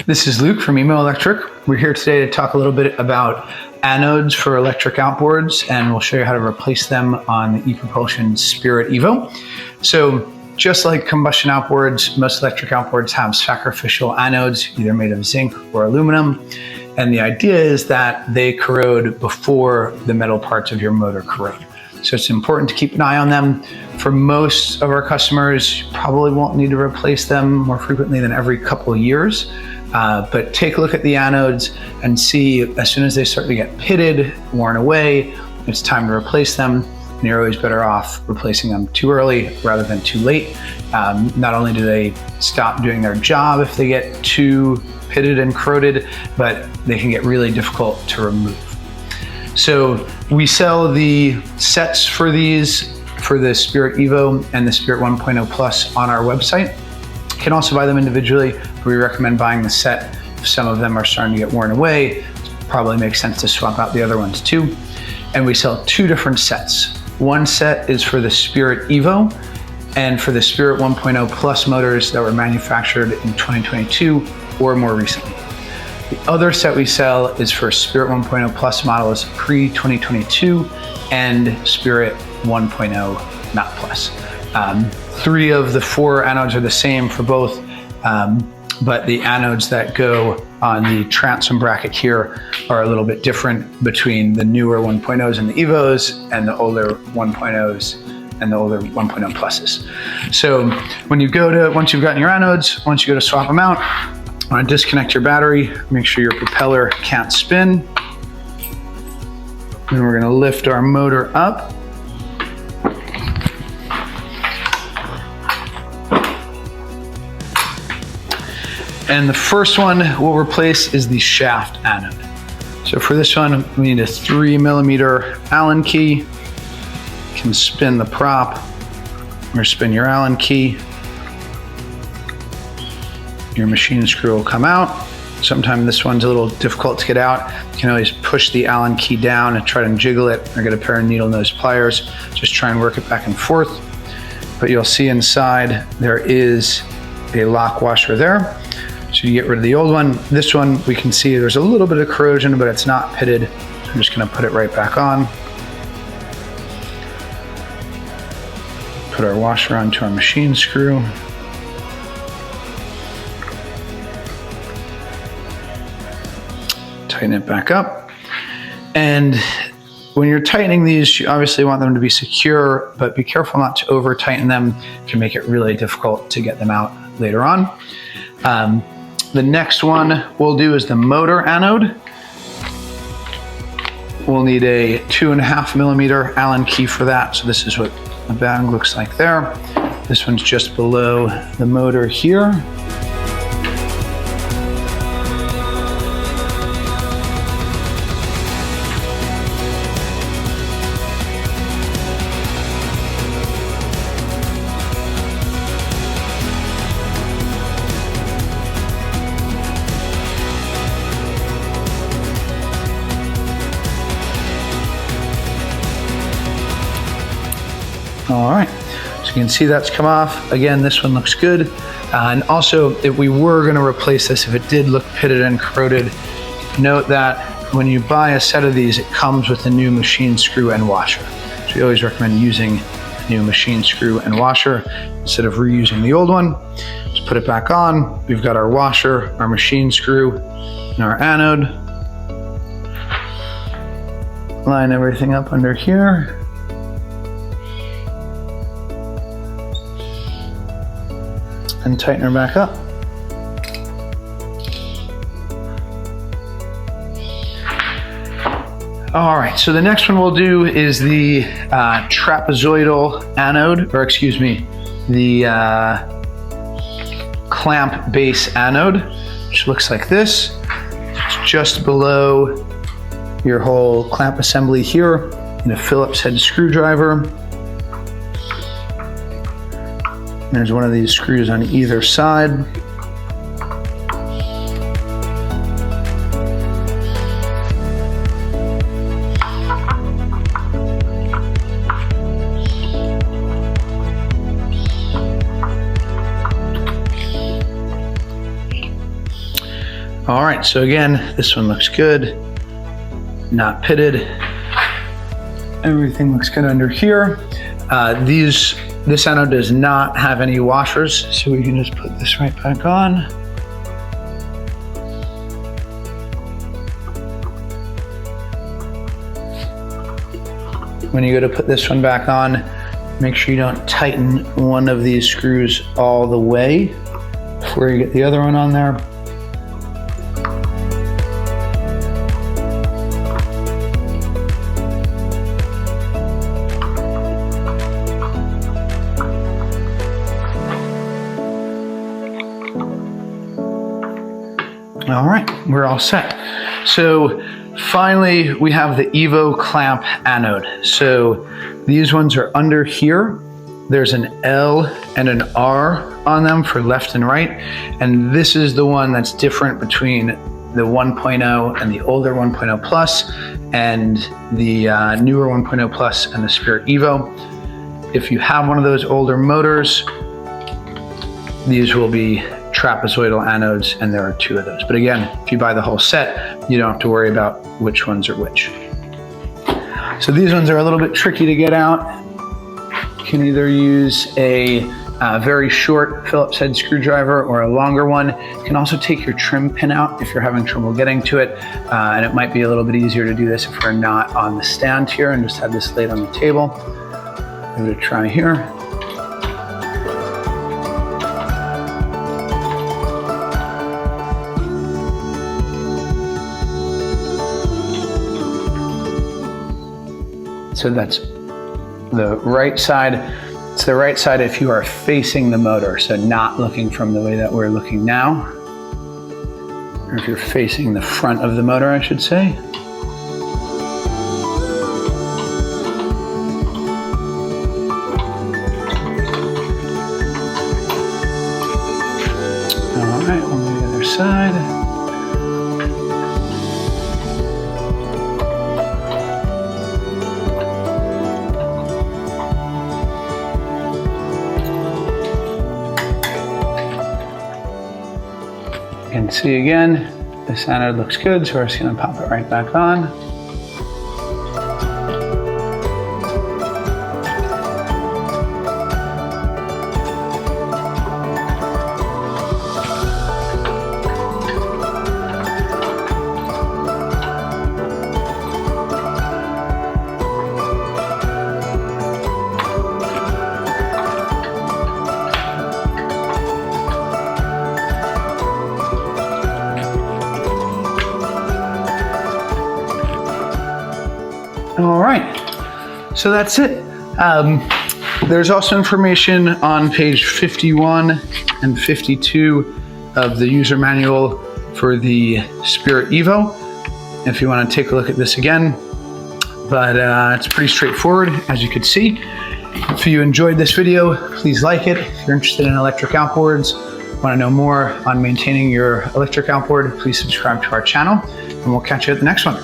This is Luke from Emo Electric. We're here today to talk a little bit about anodes for electric outboards, and we'll show you how to replace them on the ePropulsion Spirit Evo. So just like combustion outboards, most electric outboards have sacrificial anodes, either made of zinc or aluminum. And the idea is that they corrode before the metal parts of your motor corrode. So it's important to keep an eye on them. For most of our customers, you probably won't need to replace them more frequently than every couple of years. But take a look at the anodes and see as soon as they start to get pitted, worn away, it's time to replace them. And you're always better off replacing them too early rather than too late. Not only do they stop doing their job if they get too pitted and corroded, but they can get really difficult to remove. So we sell the sets for these, for the Spirit Evo and the Spirit 1.0 Plus on our website. You can also buy them individually, but we recommend buying the set. If some of them are starting to get worn away, it probably makes sense to swap out the other ones too. And we sell two different sets. One set is for the Spirit Evo and for the Spirit 1.0 Plus motors that were manufactured in 2022 or more recently. The other set we sell is for Spirit 1.0 Plus models pre-2022 and Spirit 1.0 not Plus. 3 of the 4 anodes are the same for both, but the anodes that go on the transom bracket here are a little bit different between the newer 1.0s and the Evos and the older 1.0s and the older 1.0 Pluses. So when you go to, once you've gotten your anodes, once you go to swap them out, you want to disconnect your battery, make sure your propeller can't spin. Then we're going to lift our motor up. And the first one we'll replace is the shaft anode. So for this one, we need a 3mm Allen key. You can spin the prop or spin your Allen key. Your machine screw will come out. Sometimes this one's a little difficult to get out. You can always push the Allen key down and try to jiggle it, or get a pair of needle nose pliers. Just try and work it back and forth. But you'll see inside there is a lock washer there. So you get rid of the old one. This one, we can see there's a little bit of corrosion, but it's not pitted. So I'm just gonna put it right back on. Put our washer onto our machine screw. Tighten it back up. And when you're tightening these, you obviously want them to be secure, but be careful not to over tighten them. It can make it really difficult to get them out later on. The next one we'll do is the motor anode. We'll need a 2.5mm Allen key for that. So this is what the bag looks like there. This one's just below the motor here. All right, so you can see that's come off. Again, this one looks good. And also, if we were gonna replace this, if it did look pitted and corroded, note that when you buy a set of these, it comes with a new machine screw and washer. So we always recommend using a new machine screw and washer instead of reusing the old one. Just put it back on. We've got our washer, our machine screw, and our anode. Line everything up under here. And tighten her back up. All right, so the next one we'll do is the trapezoidal anode, or excuse me, the clamp base anode, which looks like this. It's just below your whole clamp assembly here in a Phillips head screwdriver. There's one of these screws on either side. All right, so again, this one looks good, not pitted. Everything looks good under here. This anode does not have any washers, so we can just put this right back on. When you go to put this one back on, make sure you don't tighten one of these screws all the way before you get the other one on there. All right, we're all set. So finally, we have the Evo clamp anode. So these ones are under here. There's an L and an R on them for left and right. And this is the one that's different between the 1.0 and the older 1.0 Plus and the newer 1.0 Plus and the Spirit Evo. If you have one of those older motors, these will be trapezoidal anodes, and there are 2 of those. But again, if you buy the whole set, you don't have to worry about which ones are which. So these ones are a little bit tricky to get out. You can either use a very short Phillips head screwdriver or a longer one. You can also take your trim pin out if you're having trouble getting to it. And it might be a little bit easier to do this if we're not on the stand here and just have this laid on the table. Give it a try here. So that's the right side. It's the right side if you are facing the motor, so not looking from the way that we're looking now. Or if you're facing the front of the motor, I should say. All right, on the other side. You can see again, this anode looks good, so we're just going to pop it right back on. All right, so that's it. There's also information on page 51 and 52 of the user manual for the Spirit Evo, if you want to take a look at this again. But it's pretty straightforward, as you could see. If you enjoyed this video, please like it. If you're interested in electric outboards, want to know more on maintaining your electric outboard, please subscribe to our channel, and we'll catch you at the next one.